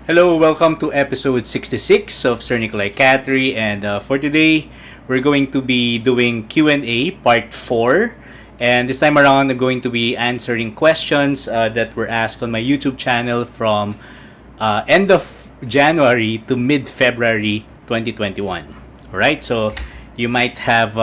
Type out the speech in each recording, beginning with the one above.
Hello, welcome to episode 66 of Sir Nicolay Cattery, and for today, we're going to be doing Q&A part 4. And this time around, I'm going to be answering questions that were asked on my YouTube channel from end of January to mid-February 2021. Alright, so you might have,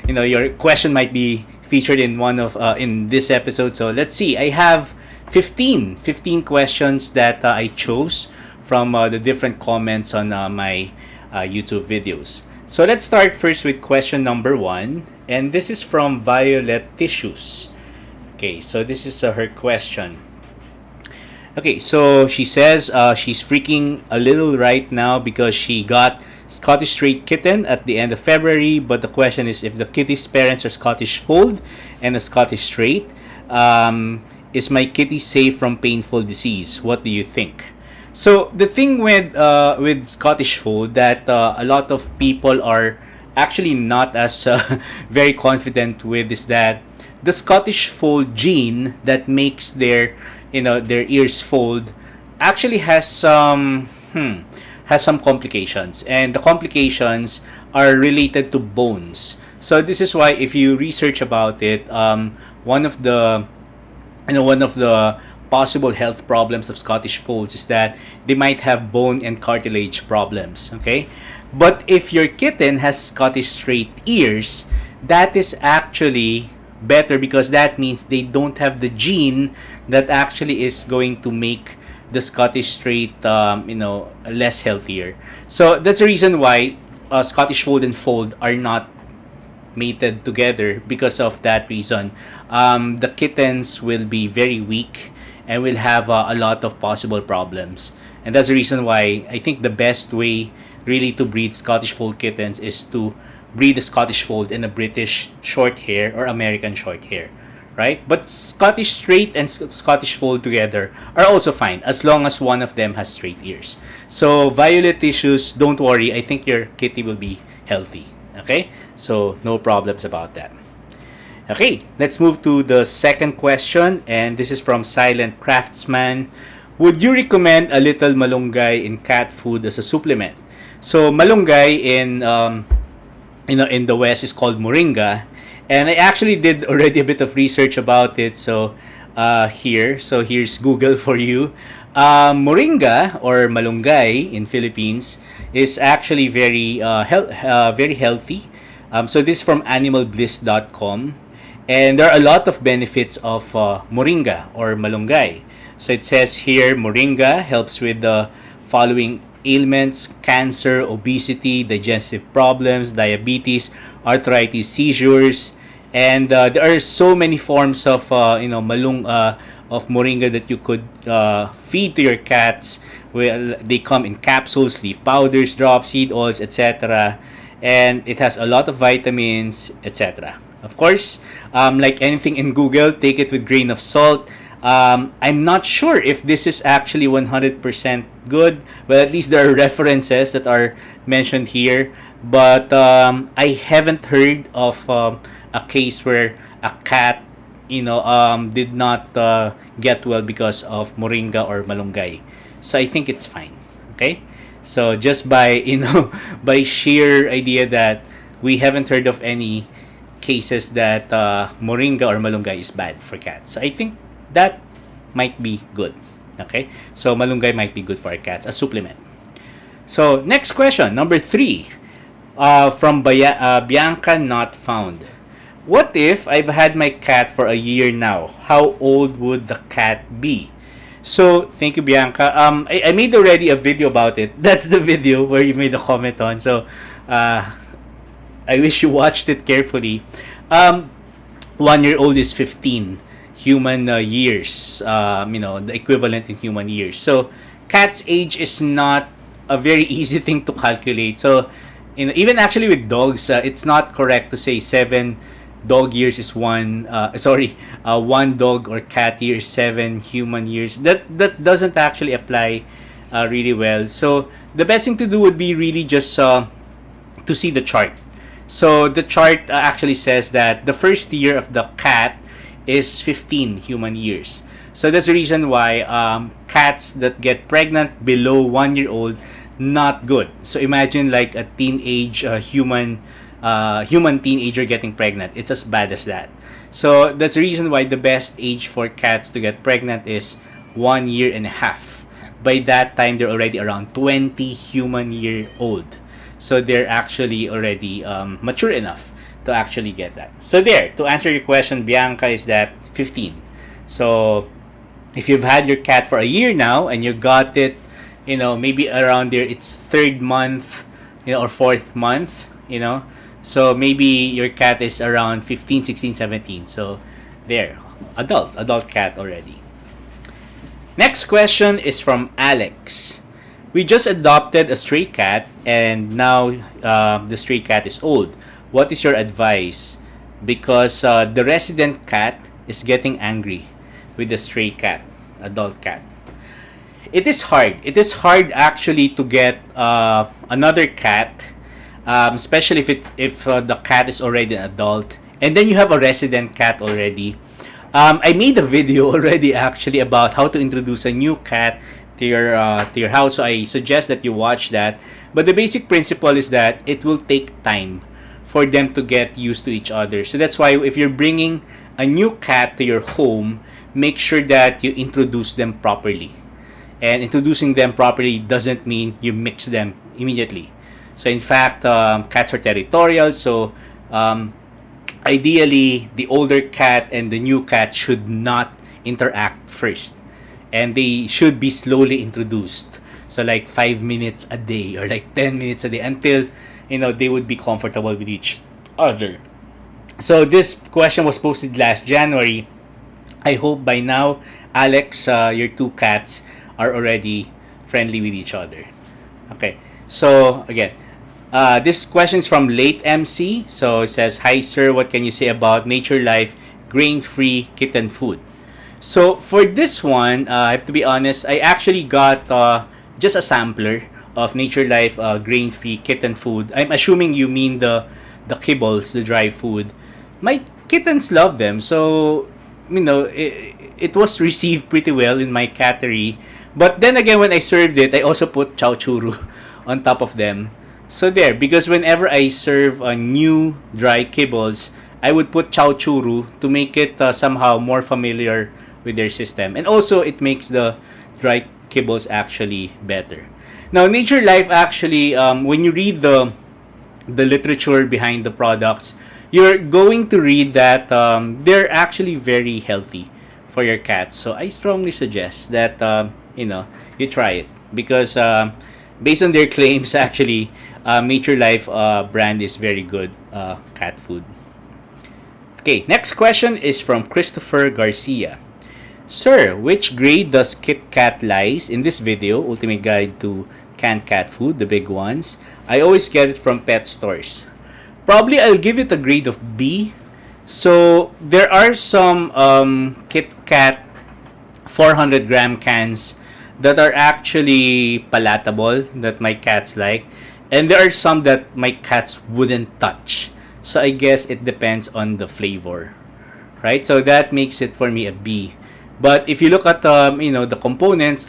your question might be featured in one of in this episode. So let's see, I have 15 questions that I chose from the different comments on my YouTube videos. So let's start first with question number 1, and this is from Violet Tissues. Okay, so this is her question. Okay, so she says she's freaking a little right now because she got Scottish Straight Kitten at the end of February, but the question is if the kitty's parents are Scottish Fold and a Scottish Straight, is my kitty safe from painful disease? What do you think? So the thing with Scottish Fold that a lot of people are actually not as very confident with is that the Scottish Fold gene that makes their ears fold actually has some complications, and the complications are related to bones. So this is why if you research about it, one of the possible health problems of Scottish Folds is that they might have bone and cartilage problems. Okay, but if your kitten has Scottish Straight ears, that is actually better because that means they don't have the gene that actually is going to make the Scottish Straight less healthier. So that's the reason why Scottish Fold and Fold are not mated together. Because of that reason, the kittens will be very weak and will have a lot of possible problems. And that's the reason why I think the best way really to breed Scottish Fold kittens is to breed a Scottish Fold and a British short hair or American short hair, right? But Scottish Straight and Scottish Fold together are also fine as long as one of them has straight ears. So Violet Tissues, don't worry, I think your kitty will be healthy. Okay, so no problems about that. Okay, let's move to the second question, and this is from Silent Craftsman. Would you recommend a little malunggay in cat food as a supplement? So malunggay in in the West is called Moringa, and I actually did already a bit of research about it. So here's Google for you. Moringa or malunggay in Philippines is actually very healthy. So this is from animalbliss.com, and there are a lot of benefits of moringa or malunggay. So it says here moringa helps with the following ailments: cancer, obesity, digestive problems, diabetes, arthritis, seizures, and there are so many forms of of moringa that you could feed to your cats. Well, they come in capsules, leaf powders, drops, seed oils, etc. And it has a lot of vitamins, etc. Of course, like anything in Google, take it with grain of salt. I'm not sure if this is actually 100% good, but at least there are references that are mentioned here. But I haven't heard of a case where a cat did not get well because of moringa or malunggay. So I think it's fine. Okay, so just by by sheer idea that we haven't heard of any cases that moringa or malunggay is bad for cats, so I think that might be good. Okay, so malunggay might be good for our cats, a supplement. So next question, number 3, from Bianca Not Found. What if I've had my cat for a year now? How old would the cat be? So thank you, Bianca. I made already a video about it. That's the video where you made a comment on. So I wish you watched it carefully. 1-year-old is 15 human years. The equivalent in human years. So cat's age is not a very easy thing to calculate. So even actually with dogs, it's not correct to say 7 dog years is one dog or cat year is 7 human years. That doesn't actually apply really well. So the best thing to do would be really just to see the chart. So the chart actually says that the first year of the cat is 15 human years. So that's the reason why cats that get pregnant below 1 year old, not good. So imagine like a teenage human teenager getting pregnant. It's as bad as that. So that's the reason why the best age for cats to get pregnant is 1 year and a half. By that time, they're already around 20 human year old. So they're actually already mature enough to actually get that. So there, to answer your question, Bianca, is that 15. So if you've had your cat for a year now and you got it, maybe around there, it's third month, or fourth month, so maybe your cat is around 15, 16, 17. So there, adult cat already. Next question is from Alex. We just adopted a stray cat and now the stray cat is old. What is your advice? Because the resident cat is getting angry with the stray cat, adult cat. It is hard. It is hard actually to get another cat, especially if the cat is already an adult, and then you have a resident cat already. I made a video already actually about how to introduce a new cat to your house. So I suggest that you watch that. But the basic principle is that it will take time for them to get used to each other. So that's why if you're bringing a new cat to your home, make sure that you introduce them properly. And introducing them properly doesn't mean you mix them immediately. So in fact, cats are territorial. So ideally, the older cat and the new cat should not interact first. And they should be slowly introduced. So like 5 minutes a day or like 10 minutes a day until, they would be comfortable with each other. So this question was posted last January. I hope by now, Alex, your two cats are already friendly with each other. Okay. So again, this question is from Late MC. So it says, "Hi sir, what can you say about Naturlife grain-free kitten food?" So for this one, I have to be honest, I actually got just a sampler of Naturlife grain-free kitten food. I'm assuming you mean the kibbles, the dry food. My kittens love them, so it was received pretty well in my cattery. But then again, when I served it, I also put chow churu on top of them. So there, because whenever I serve new dry kibbles, I would put chow churu to make it somehow more familiar with their system. And also, it makes the dry kibbles actually better. Now, Naturlife actually, when you read the literature behind the products, you're going to read that they're actually very healthy for your cats. So I strongly suggest that you try it because based on their claims, actually, Naturlife brand is very good cat food. Okay, next question is from Christopher Garcia. Sir, which grade does KitCat lies in this video? Ultimate Guide to Canned Cat Food, the big ones. I always get it from pet stores. Probably I'll give it a grade of B. So there are some KitCat 400-gram cans that are actually palatable that my cats like, and there are some that my cats wouldn't touch. So I guess it depends on the flavor, right? So that makes it for me a B. But if you look at the components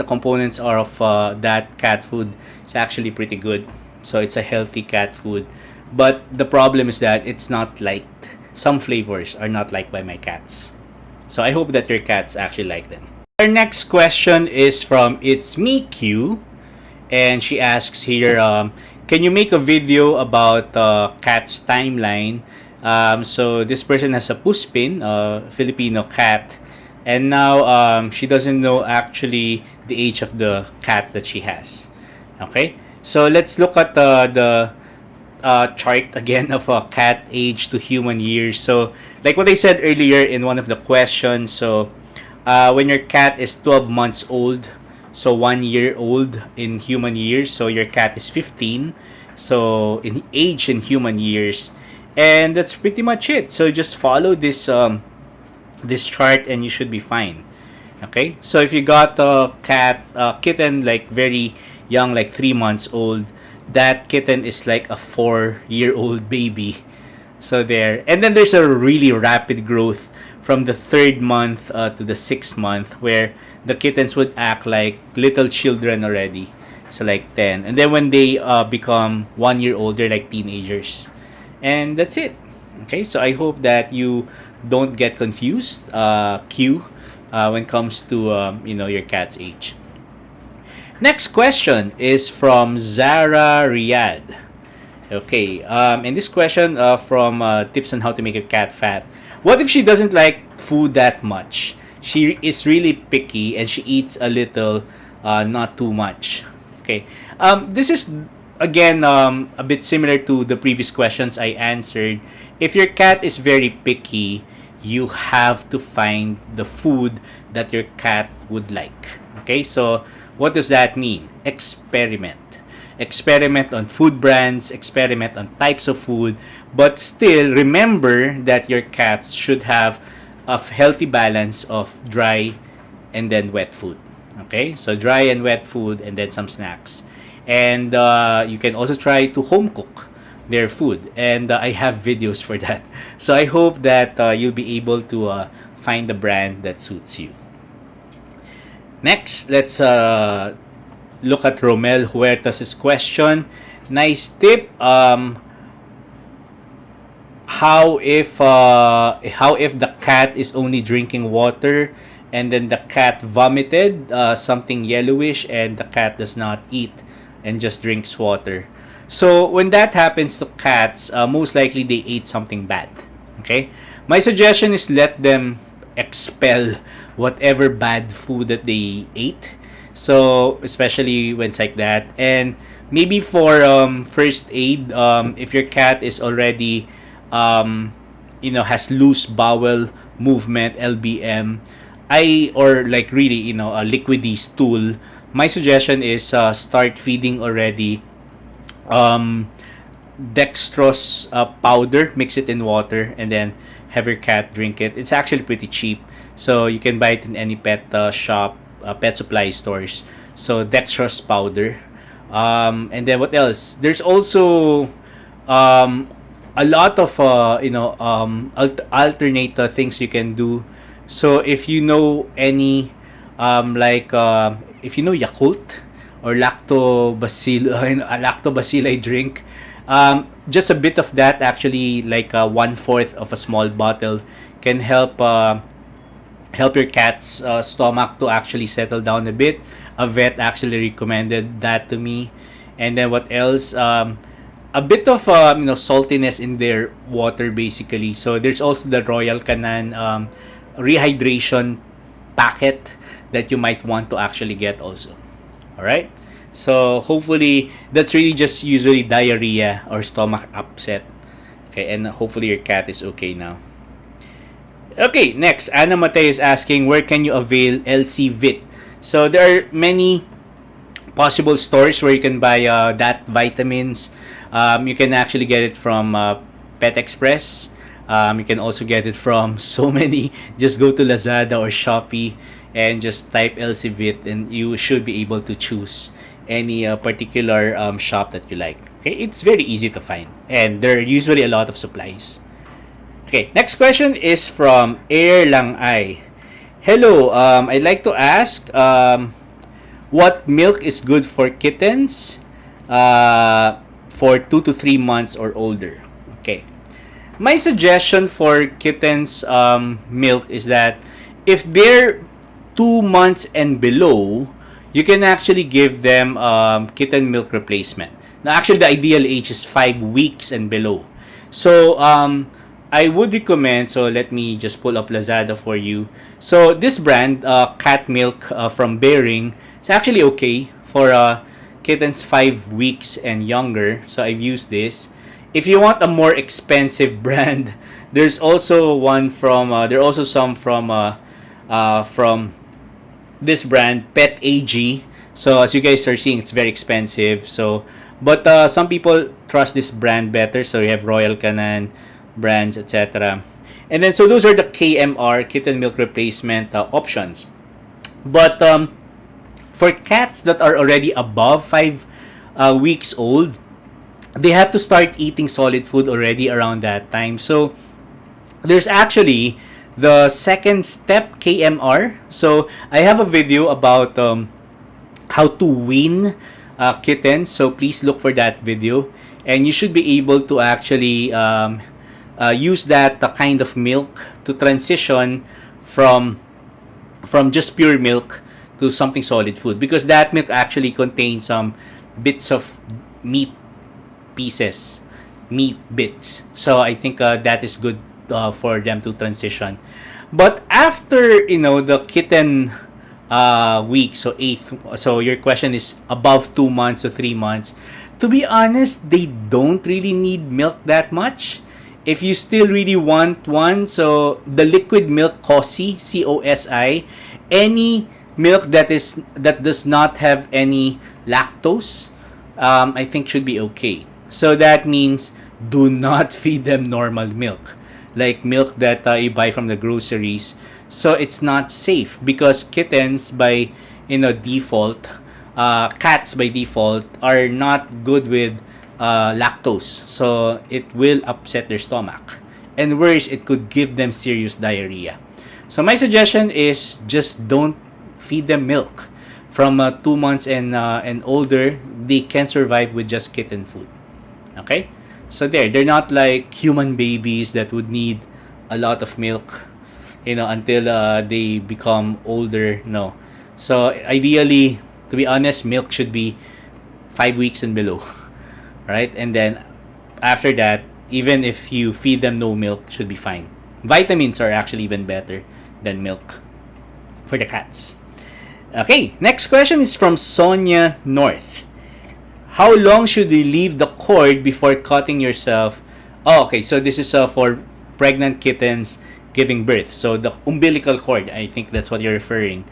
are of that cat food is actually pretty good. So it's a healthy cat food. But the problem is that it's not liked. Some flavors are not liked by my cats. So I hope that your cats actually like them. Our next question is from It's Me Q, and she asks here, can you make a video about cat's timeline? So this person has a puspin, Filipino cat, and now she doesn't know actually the age of the cat that she has. Okay, so let's look at the chart again of a cat age to human years. So like what I said earlier in one of the questions, so when your cat is 12 months old, so 1 year old in human years, so your cat is 15, so in age in human years, and that's pretty much it. So just follow this this chart and you should be fine. Okay, so if you got a kitten like very young, like 3 months old, that kitten is like a 4-year-old baby. So there, and then there's a really rapid growth from the 3rd month to the 6th month, where the kittens would act like little children already. So like 10. And then when they become 1 year old, they're like teenagers. And that's it. Okay, so I hope that you don't get confused, Q, when it comes to your cat's age. Next question is from Zara Riyad. Okay, and this question from tips on how to make a cat fat. What if she doesn't like food that much? She is really picky and she eats a little, not too much. Okay, this is again a bit similar to the previous questions I answered. If your cat is very picky, you have to find the food that your cat would like. Okay, so what does that mean? Experiment. Experiment on food brands, experiment on types of food, but still remember that your cats should have a healthy balance of dry and then wet food. Okay, so dry and wet food and then some snacks. And you can also try to home cook their food, and I have videos for that. So I hope that you'll be able to find the brand that suits you. Next, let's look at Romel Huertas' question. Nice tip. How if the cat is only drinking water and then the cat vomited something yellowish and the cat does not eat and just drinks water? So when that happens to cats, most likely they ate something bad. Okay, my suggestion is let them expel whatever bad food that they ate. So especially when it's like that, and maybe for first aid, if your cat is already has loose bowel movement, LBM, or like really a liquidy stool, my suggestion is start feeding already dextrose powder, mix it in water, and then have your cat drink it. It's actually pretty cheap, so you can buy it in any pet shop, pet supply stores. So dextrose powder, and then what else? There's also a lot of alternate things you can do. So if you know any if you know Yakult or lactobacilli drink, just a bit of that, actually like 1/4 of a small bottle, can help your cat's stomach to actually settle down a bit. A vet actually recommended that to me. And then what else? A bit of saltiness in their water basically. So there's also the Royal Canin rehydration packet that you might want to actually get also. All right. So hopefully that's really just usually diarrhea or stomach upset. Okay, and hopefully your cat is okay now. Okay, next, Anna Matei is asking, where can you avail LC-Vit? So there are many possible stores where you can buy that vitamins. You can actually get it from Pet Express. You can also get it from so many. Just go to Lazada or Shopee and just type LC-Vit, and you should be able to choose any particular shop that you like. Okay, it's very easy to find, and there are usually a lot of supplies. Okay, next question is from Air Lang Ay. Hello, I'd like to ask what milk is good for kittens for 2 to 3 months or older. Okay, my suggestion for kittens milk is that if they're 2 months and below, you can actually give them kitten milk replacement. Now, actually, the ideal age is 5 weeks and below. So, I would recommend, so let me just pull up Lazada for you. So, this brand, Cat Milk from Bering, is actually okay for kittens 5 weeks and younger. So, I've used this. If you want a more expensive brand, there's also one from, there are also some from this brand, Pet AG. So as you guys are seeing, it's very expensive. So, but some people trust this brand better. So you have Royal Canin brands, etc. And then so those are the KMR, kitten milk replacement options. But for cats that are already above 5 weeks old, they have to start eating solid food already around that time. So there's actually The second step, KMR. So I have a video about how to wean kittens. So please look for that video, and you should be able to actually use that kind of milk to transition from just pure milk to something solid food, because that milk actually contains some bits of meat pieces, meat bits. So I think that is good for them to transition. But after the kitten week, so eighth, so your question is above 2 months or 3 months. To be honest, they don't really need milk that much. If you still really want one, so the liquid milk COSI, COSI, any milk that does not have any lactose, I think should be okay. So that means do not feed them normal milk, like milk that you buy from the groceries. So it's not safe, because kittens by default, cats by default are not good with lactose, so it will upset their stomach, and worse, it could give them serious diarrhea. So my suggestion is just don't feed them milk. From 2 months and older, they can survive with just kitten food. Okay, so they're not like human babies that would need a lot of milk, until they become older. No, so ideally, to be honest, milk should be 5 weeks and below, right? And then after that, even if you feed them no milk, should be fine. Vitamins are actually even better than milk for the cats. Okay, next question is from Sonia North. How long should you leave the cord before cutting yourself? Oh, okay, so this is for pregnant kittens giving birth. So the umbilical cord, I think that's what you're referring.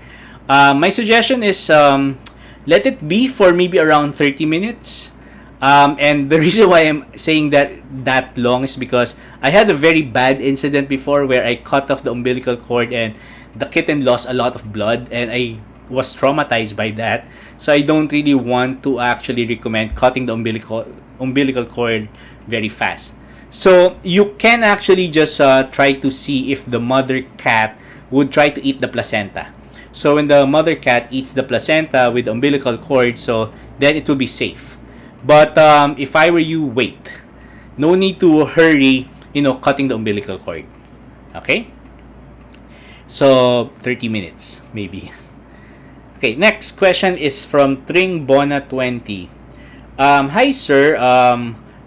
My suggestion is let it be for maybe around 30 minutes. And the reason why I'm saying that long is because I had a very bad incident before where I cut off the umbilical cord and the kitten lost a lot of blood, and I was traumatized by that. So I don't really want to actually recommend cutting the umbilical cord very fast. So you can actually just try to see if the mother cat would try to eat the placenta. So when the mother cat eats the placenta with the umbilical cord, so then it will be safe. But if I were you, wait. No need to hurry, cutting the umbilical cord. Okay? So 30 minutes, maybe. Okay, next question is from Tringbona20. Hi sir,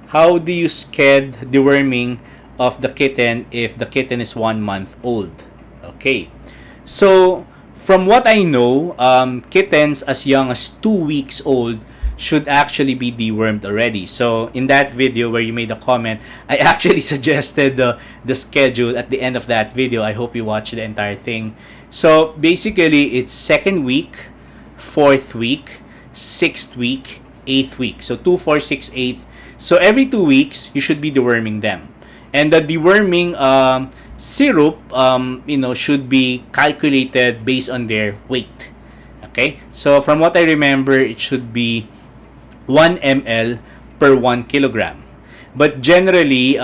how do you sked deworming of the kitten if the kitten is 1 month old? Okay, so from what I know, kittens as young as 2 weeks old should actually be dewormed already. So in that video where you made a comment, I actually suggested the schedule at the end of that video. I hope you watched the entire thing. So basically, it's 2nd week, 4th week, 6th week, 8th week. So 2, 4, 6, 8. So every 2 weeks, you should be deworming them. And the deworming syrup, should be calculated based on their weight. Okay? So from what I remember, it should be 1 ml per 1 kilogram. But generally,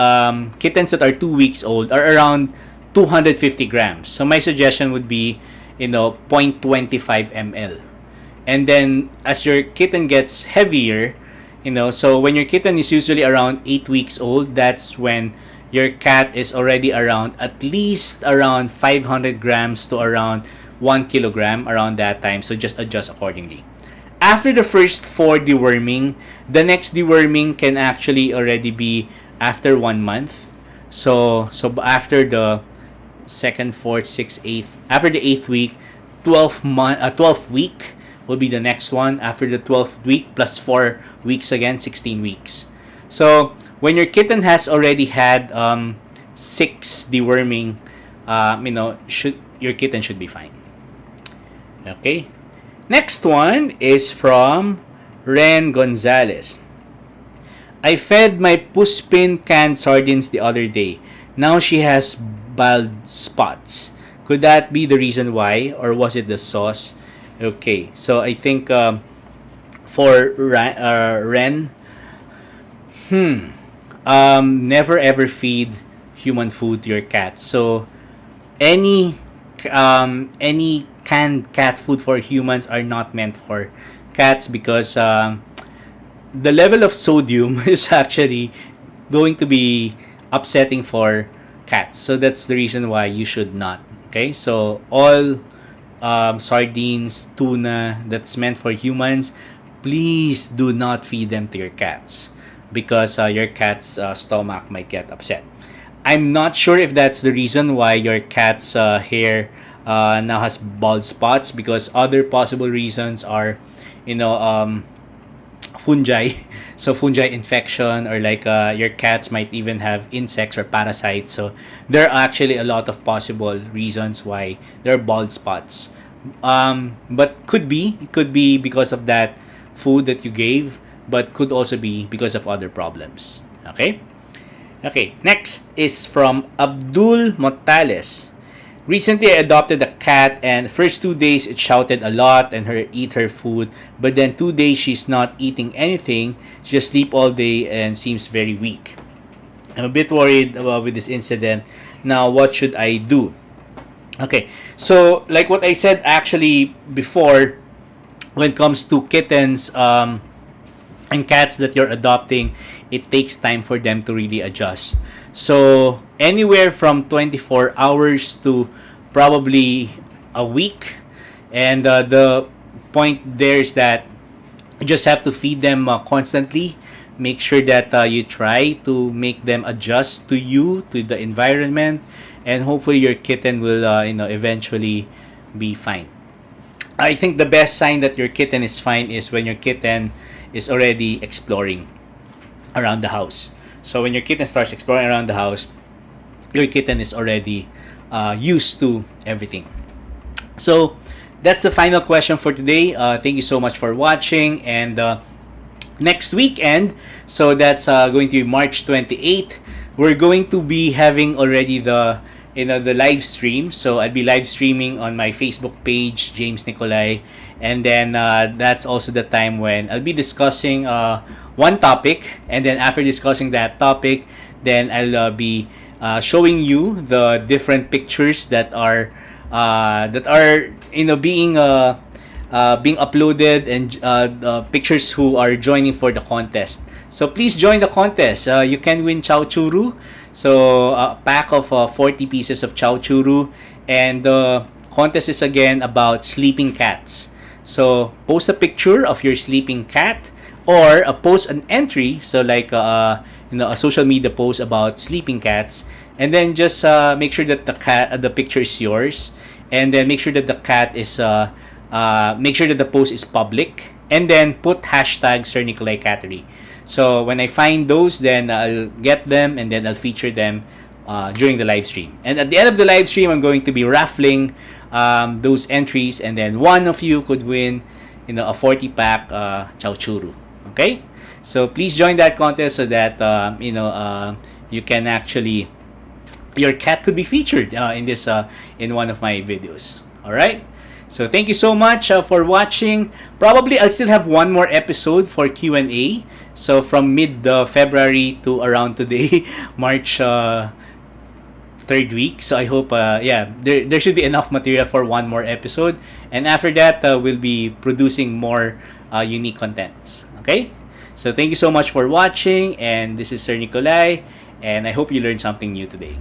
kittens that are 2 weeks old are around 250 grams. So my suggestion would be, 0.25 ml. And then as your kitten gets heavier, so when your kitten is usually around 8 weeks old, that's when your cat is already around at least around 500 grams to around 1 kilogram around that time. So just adjust accordingly. After the first 4 deworming, the next deworming can actually already be after 1 month. So after the 2nd, 4th, 6th, 8th, after the 8th week, 12th week will be the next one. After the 12th week plus 4 weeks again, 16 weeks. So when your kitten has already had 6 deworming, your kitten should be fine. Okay. Next one is from Ren Gonzalez. I fed my Puspin canned sardines the other day. Now she has bald spots. Could that be the reason why, or was it the sauce? Okay, so I think for Ren, never ever feed human food to your cat. So any canned cat food for humans are not meant for cats, because the level of sodium is actually going to be upsetting for cats. So that's the reason why you should not. Okay, so all sardines, tuna that's meant for humans, please do not feed them to your cats, because your cat's stomach might get upset. I'm not sure if that's the reason why your cat's hair now has bald spots, because other possible reasons are, you know, fungi. So fungi infection, or like your cats might even have insects or parasites. So there are actually a lot of possible reasons why there are bald spots. But it could be because of that food that you gave, but could also be because of other problems. Okay. Okay, next is from Abdul Motales. Recently, I adopted a cat, and first 2 days it shouted a lot and eat her food. But then 2 days she's not eating anything. She just sleep all day and seems very weak. I'm a bit worried with this incident. Now, what should I do? Okay, so like what I said actually before, when it comes to kittens and cats that you're adopting, it takes time for them to really adjust. So anywhere from 24 hours to probably a week. And the point there is that you just have to feed them constantly. Make sure that you try to make them adjust to you, to the environment, and hopefully your kitten will, eventually be fine. I think the best sign that your kitten is fine is when your kitten is already exploring around the house. So when your kitten starts exploring around the house, your kitten is already used to everything. So that's the final question for today. Thank you so much for watching. And next weekend, so that's going to be March 28th, we're going to be having already the live stream. So I'll be live streaming on my Facebook page, James Nicolay. And then that's also the time when I'll be discussing one topic. And then after discussing that topic, then I'll be showing you the different pictures that are being uploaded, and the pictures who are joining for the contest. So please join the contest. You can win chow churu. So a pack of 40 pieces of chow churu, and the contest is again about sleeping cats. So post a picture of your sleeping cat, or post an entry, so like a social media post about sleeping cats, and then just make sure that the picture is yours, and then make sure that the cat is make sure that the post is public, and then put hashtag Sir Nicolay Cattery. So when I find those, then I'll get them, and then I'll feature them during the live stream. And at the end of the live stream, I'm going to be raffling those entries, and then one of you could win, a 40-pack chow churu. Okay, so please join that contest so that you can actually, your cat could be featured in one of my videos. All right. So thank you so much for watching. Probably I'll still have one more episode for Q&A. So from mid-February to around today, March 3rd week. So I hope, there should be enough material for one more episode. And after that, we'll be producing more unique contents. Okay? So thank you so much for watching. And this is Sir Nicolay. And I hope you learned something new today.